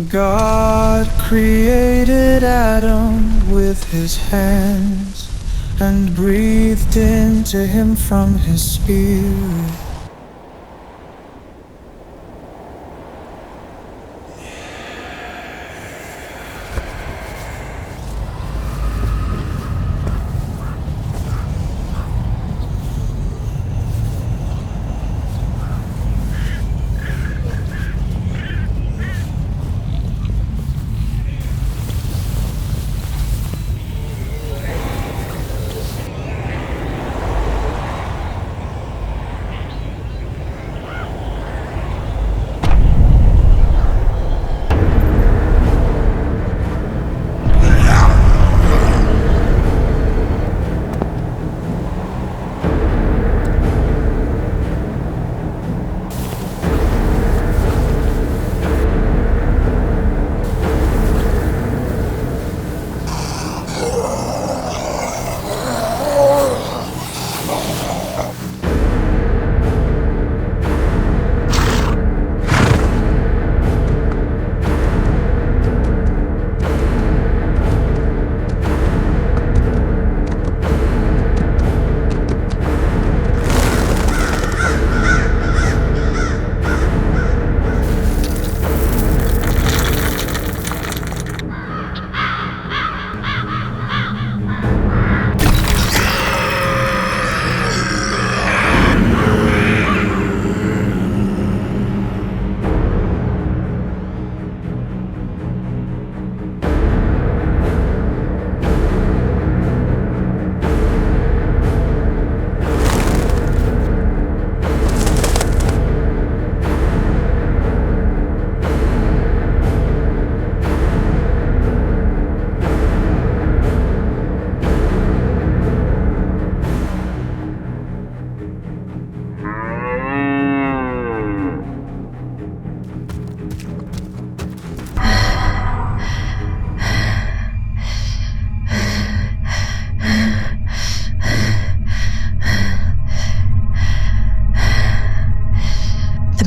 God created Adam with his hands and breathed into him from his spirit.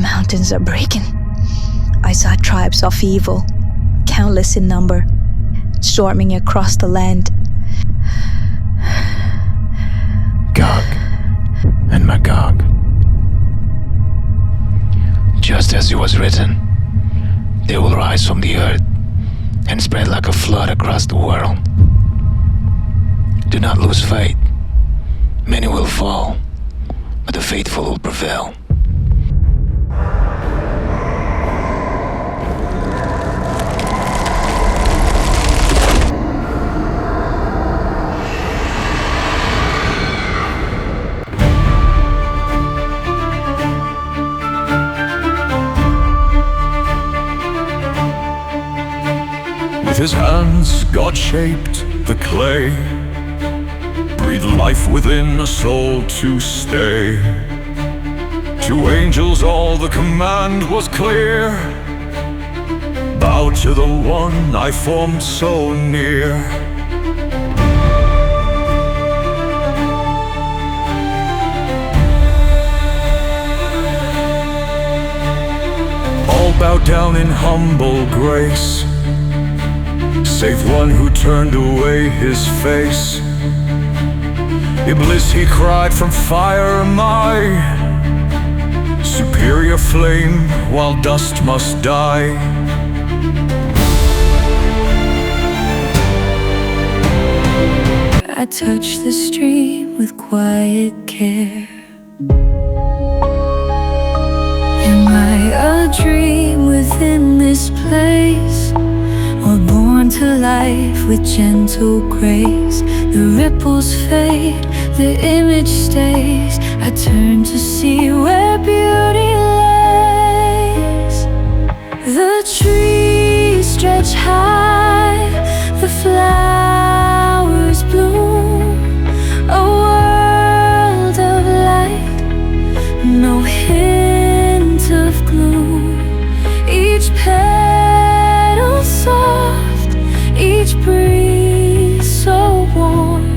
Mountains are breaking. I saw tribes of evil, countless in number, storming across the land. Gog and Magog. Just as it was written, they will rise from the earth and spread like a flood across the world. Do not lose faith. Many will fall, but the faithful will prevail. With his hands, God shaped the clay, breathed life within a soul to stay. To angels all the command was clear, bow to the one I formed so near. All bow down in humble grace, save one who turned away his face. Iblis, he cried, from fire am I, superior flame while dust must die. I touch the stream with quiet care. Am I a dream within this place, or born to life with gentle grace? The ripples fade, the image stays. I turn to see where beauty lays. The trees stretch high, the flowers bloom, a world of light, no hint of gloom. Each petal soft, each breeze so warm.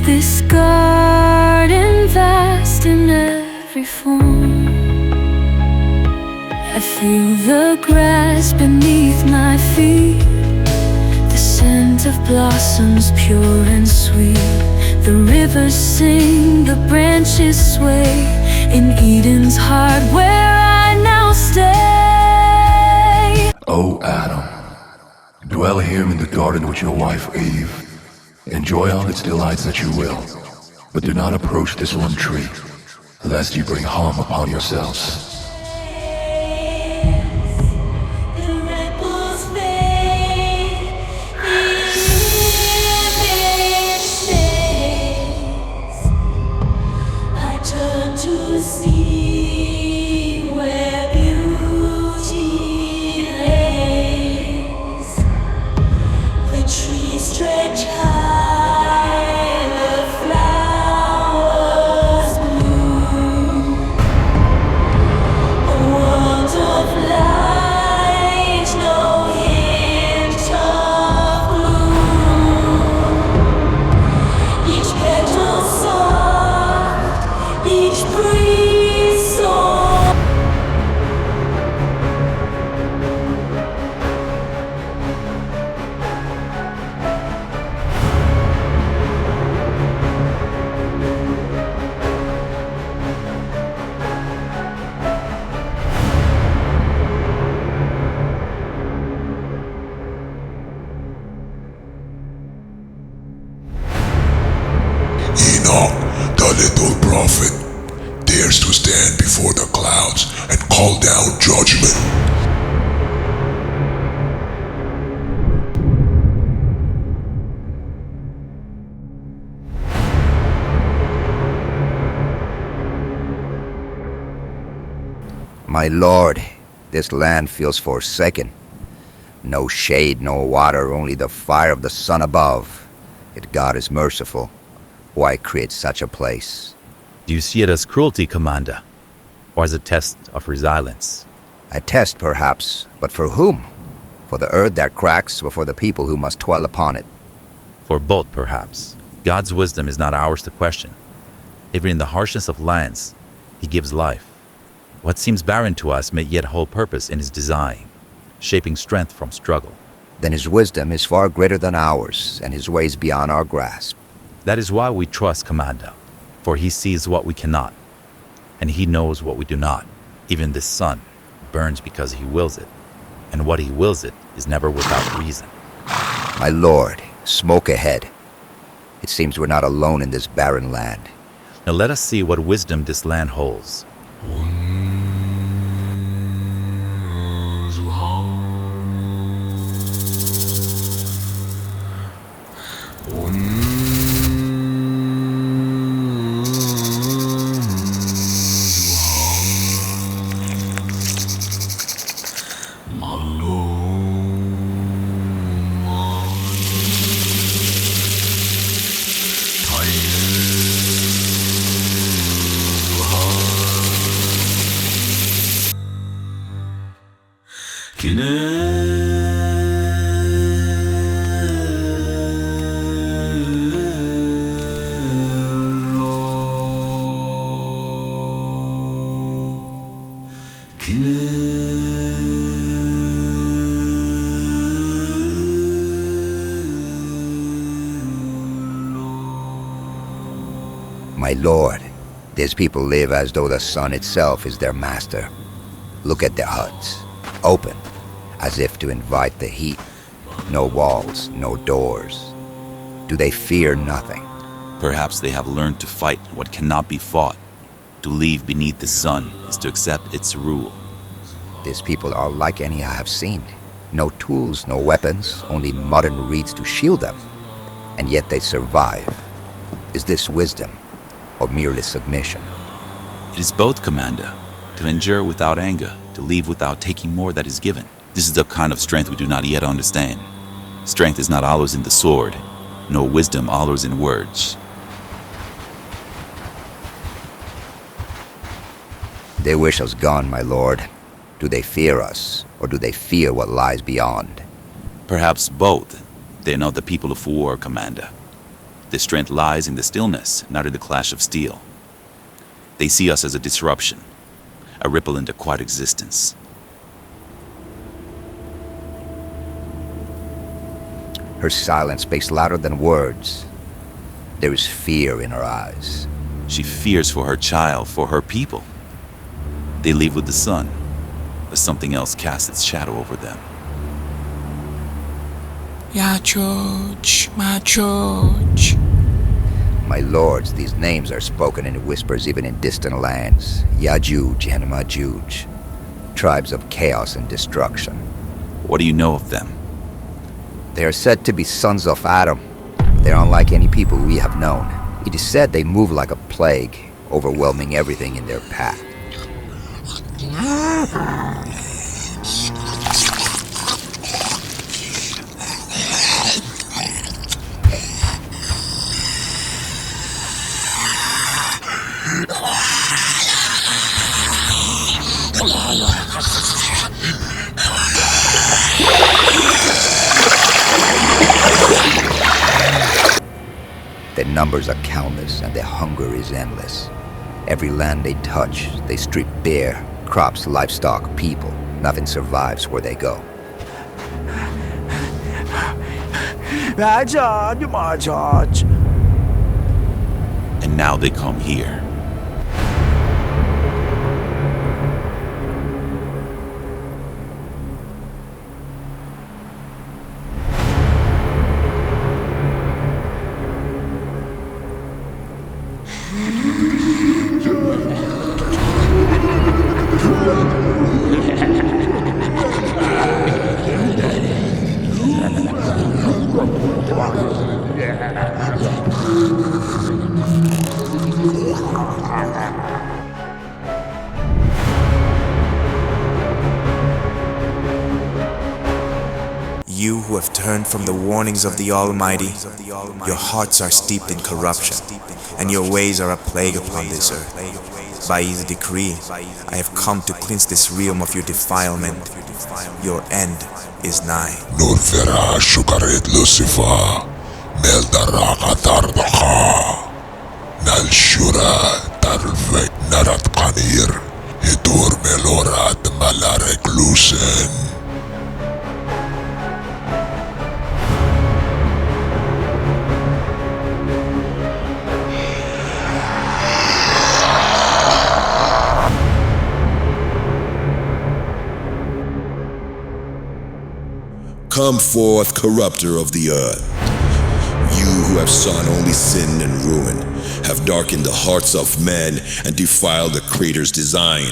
This garden vast in every form. I feel the grass beneath blossoms pure and sweet. The rivers sing, the branches sway, in Eden's heart where I now stay. O Adam, dwell here in the garden with your wife Eve. Enjoy all its delights that you will, but do not approach this one tree, lest you bring harm upon yourselves. Enoch, the little prophet, dares to stand before the clouds and call down judgment. My lord, this land feels forsaken. No shade, no water, only the fire of the sun above. Yet God is merciful. Why create such a place? Do you see it as cruelty, Commander? Or as a test of resilience? A test, perhaps, but for whom? For the earth that cracks, or for the people who must toil upon it? For both, perhaps. God's wisdom is not ours to question. Even in the harshness of lands, He gives life. What seems barren to us may yet hold purpose in His design, shaping strength from struggle. Then His wisdom is far greater than ours, and His ways beyond our grasp. That is why we trust Commander, for He sees what we cannot, and He knows what we do not. Even this sun burns because He wills it, and what He wills it is never without reason. My lord, smoke ahead. It seems we're not alone in this barren land. Now let us see what wisdom this land holds. My lord, these people live as though the sun itself is their master. Look at their huts, open, as if to invite the heat. No walls, no doors. Do they fear nothing? Perhaps they have learned to fight what cannot be fought. To live beneath the sun is to accept its rule. These people are like any I have seen. No tools, no weapons, only mud and reeds to shield them. And yet they survive. Is this wisdom, or merely submission? It is both, Commander. To endure without anger, to leave without taking more that is given. This is the kind of strength we do not yet understand. Strength is not always in the sword, nor wisdom always in words. They wish us gone, my lord. Do they fear us, or do they fear what lies beyond? Perhaps both. They are not the people of war, Commander. Their strength lies in the stillness, not in the clash of steel. They see us as a disruption, a ripple in their quiet existence. Her silence speaks louder than words. There is fear in her eyes. She fears for her child, for her people. They leave with the sun, but something else casts its shadow over them. Yajuj, Majuj. My lords, these names are spoken in whispers even in distant lands. Yajuj and Majuj, tribes of chaos and destruction. What do you know of them? They are said to be sons of Adam. They are unlike any people we have known. It is said they move like a plague, overwhelming everything in their path. Their numbers are countless and their hunger is endless. Every land they touch, they strip bare. Crops, livestock, people. Nothing survives where they go. And now they come here. You who have turned from the warnings of the Almighty, your hearts are steeped in corruption, and your ways are a plague upon this earth. By His decree, I have come to cleanse this realm of your defilement. Your end is nigh. Nurfera shukaret Lucifer, Meldaraka Tardaka, Nalshura Tarvek Narat Kanir, Hidur Melorat Malarek Lucen. Come forth, corrupter of the earth. You who have sought only sin and ruin, have darkened the hearts of men and defiled the Creator's design.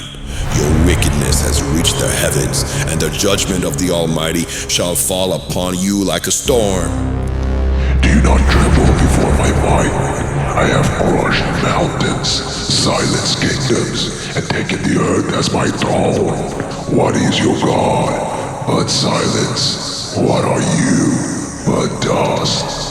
Your wickedness has reached the heavens, and the judgment of the Almighty shall fall upon you like a storm. Do you not tremble before my might? I have crushed mountains, silenced kingdoms, and taken the earth as my throne. What is your God but silence? What are you but dust?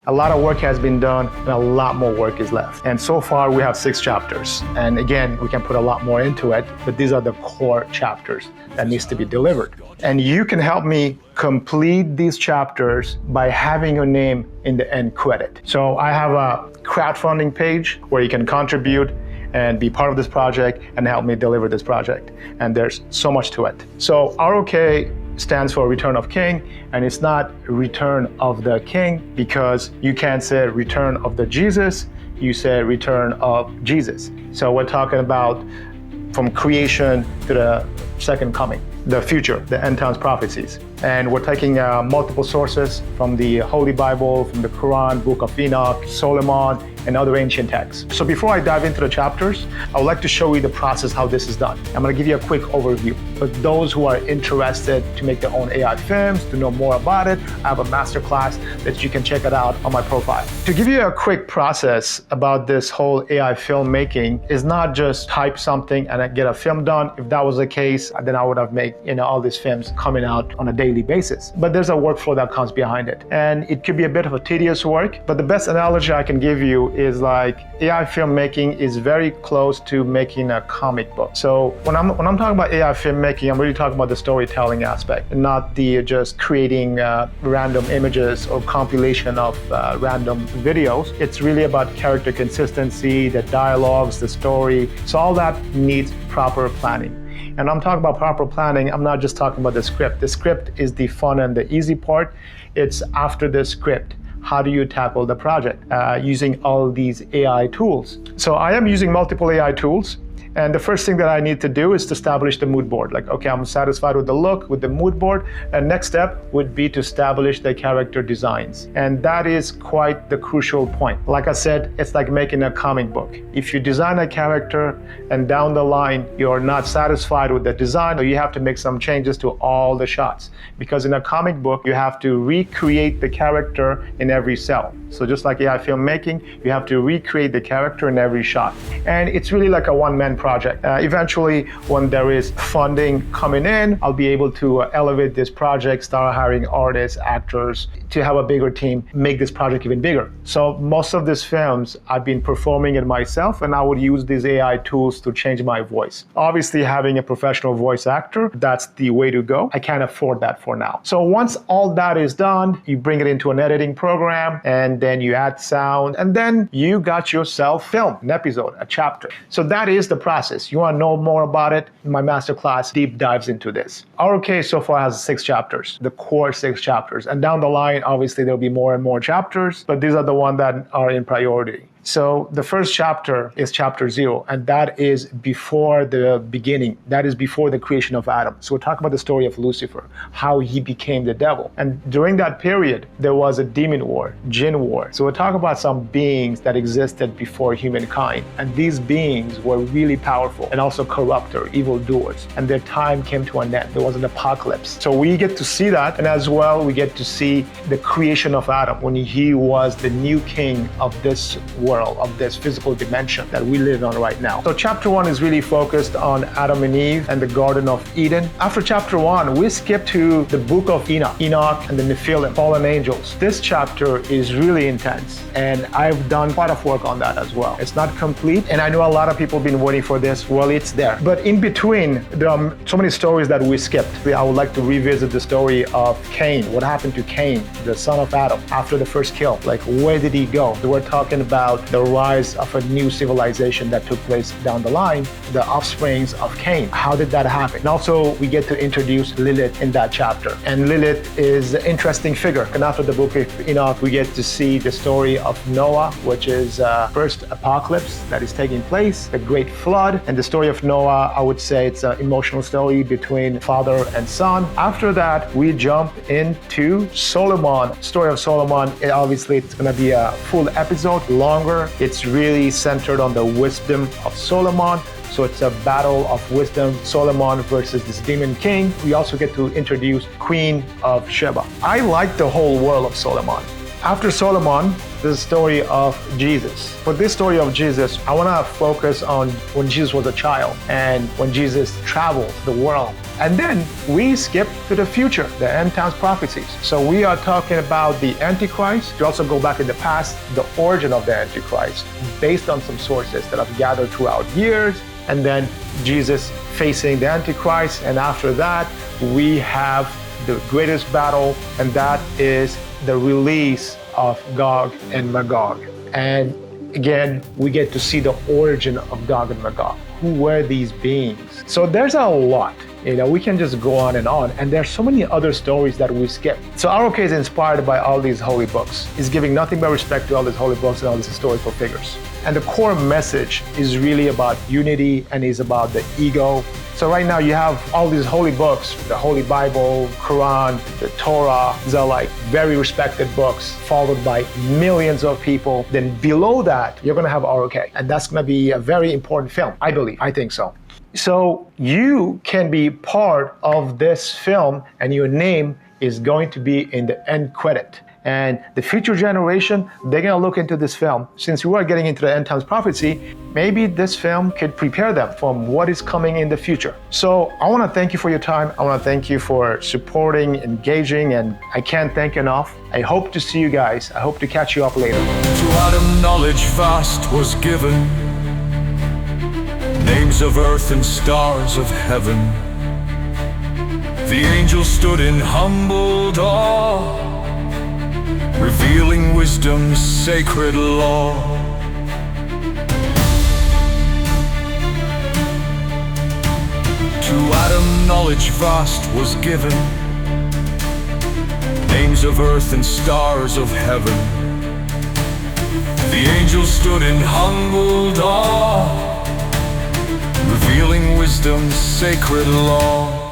A lot of work has been done and a lot more work is left. And so far we have 6 chapters. And again, we can put a lot more into it, but these are the core chapters that needs to be delivered. And you can help me complete these chapters by having your name in the end credit. So I have a crowdfunding page where you can contribute and be part of this project and help me deliver this project. And there's so much to it. So ROK stands for Return of King, and it's not Return of the King because you can't say Return of the Jesus, you say Return of Jesus. So we're talking about from creation to the second coming, the future, the end times prophecies. And we're taking multiple sources from the Holy Bible, from the Quran, Book of Enoch, Solomon, and other ancient texts. So before I dive into the chapters, I would like to show you the process, how this is done. I'm gonna give you a quick overview. For those who are interested to make their own AI films, to know more about it, I have a masterclass that you can check it out on my profile. To give you a quick process about this whole AI filmmaking is not just type something and get a film done. If that was the case, then I would have made, all these films coming out on a daily basis. But there's a workflow that comes behind it. And it could be a bit of a tedious work, but the best analogy I can give you is like AI filmmaking is very close to making a comic book. So when I'm talking about AI filmmaking, I'm really talking about the storytelling aspect, not the just creating random images or compilation of random videos. It's really about character consistency, the dialogues, the story. So all that needs proper planning. And I'm talking about proper planning, I'm not just talking about the script. The script is the fun and the easy part. It's after the script. How do you tackle the project using all these AI tools? So I am using multiple AI tools. And the first thing that I need to do is to establish the mood board. Like, okay, I'm satisfied with the look, with the mood board. And next step would be to establish the character designs. And that is quite the crucial point. Like I said, it's like making a comic book. If you design a character and down the line, you're not satisfied with the design, you have to make some changes to all the shots. Because in a comic book, you have to recreate the character in every cell. So just like AI filmmaking, you have to recreate the character in every shot. And it's really like a one-man project. Eventually, when there is funding coming in, I'll be able to elevate this project, start hiring artists, actors, to have a bigger team, make this project even bigger. So most of these films, I've been performing it myself, and I would use these AI tools to change my voice. Obviously, having a professional voice actor, that's the way to go. I can't afford that for now. So once all that is done, you bring it into an editing program, and then you add sound, and then you got yourself film, an episode, a chapter. So that is the process. You want to know more about it? My masterclass deep dives into this. ROK so far has 6 chapters, the core 6 chapters. And down the line, obviously, there'll be more and more chapters, but these are the ones that are in priority. So the first chapter is chapter 0, and that is before the beginning. That is before the creation of Adam. So we're talking about the story of Lucifer, how he became the devil. And during that period, there was a demon war, jinn war. So we're talking about some beings that existed before humankind. And these beings were really powerful and also corrupt or evildoers. And their time came to an end. There was an apocalypse. So we get to see that. And as well, we get to see the creation of Adam when he was the new king of this world, of this physical dimension that we live on right now. So chapter 1 is really focused on Adam and Eve and the Garden of Eden. After chapter 1, we skip to the book of Enoch and the Nephilim, fallen angels. This chapter is really intense, and I've done quite a work on that as well. It's not complete, and I know a lot of people have been waiting for this. Well, it's there. But in between, there are so many stories that we skipped. I would like to revisit the story of Cain. What happened to Cain, the son of Adam, after the first kill? Like, where did he go? We're talking about the rise of a new civilization that took place down the line, the offsprings of Cain. How did that happen? And also, we get to introduce Lilith in that chapter. And Lilith is an interesting figure. And after the book of Enoch, we get to see the story of Noah, which is first apocalypse that is taking place, the great flood. And the story of Noah, I would say it's an emotional story between father and son. After that, we jump into Solomon. Story of Solomon, obviously it's going to be a full episode, longer. It's really centered on the wisdom of Solomon. So it's a battle of wisdom, Solomon versus this demon king. We also get to introduce Queen of Sheba. I like the whole world of Solomon. After Solomon, the story of Jesus. For this story of Jesus, I want to focus on when Jesus was a child and when Jesus traveled the world. And then we skip to the future, the end times prophecies. So we are talking about the Antichrist. We also go back in the past, the origin of the Antichrist, based on some sources that I've gathered throughout years. And then Jesus facing the Antichrist. And after that, we have the greatest battle, and that is the release of Gog and Magog. And again, we get to see the origin of Gog and Magog. Who were these beings? So there's a lot. We can just go on, and there's so many other stories that we skip. So ROK is inspired by all these holy books. It's giving nothing but respect to all these holy books and all these historical figures. And the core message is really about unity and is about the ego. So right now you have all these holy books, the Holy Bible, Quran, the Torah. These are like very respected books, followed by millions of people. Then below that, you're gonna have ROK. And that's gonna be a very important film, I believe. I think so. So you can be part of this film, and your name is going to be in the end credit. And the future generation, they're going to look into this film. Since we are getting into the end times prophecy, maybe this film could prepare them from what is coming in the future. So I want to thank you for your time. I want to thank you for supporting, engaging, and I can't thank enough. I hope to see you guys. I hope to catch you up later. To Adam knowledge vast was given, names of earth and stars of heaven. The angels stood in humbled awe, revealing wisdom's sacred law. To Adam knowledge vast was given, names of earth and stars of heaven. The angels stood in humbled awe, revealing wisdom's sacred law.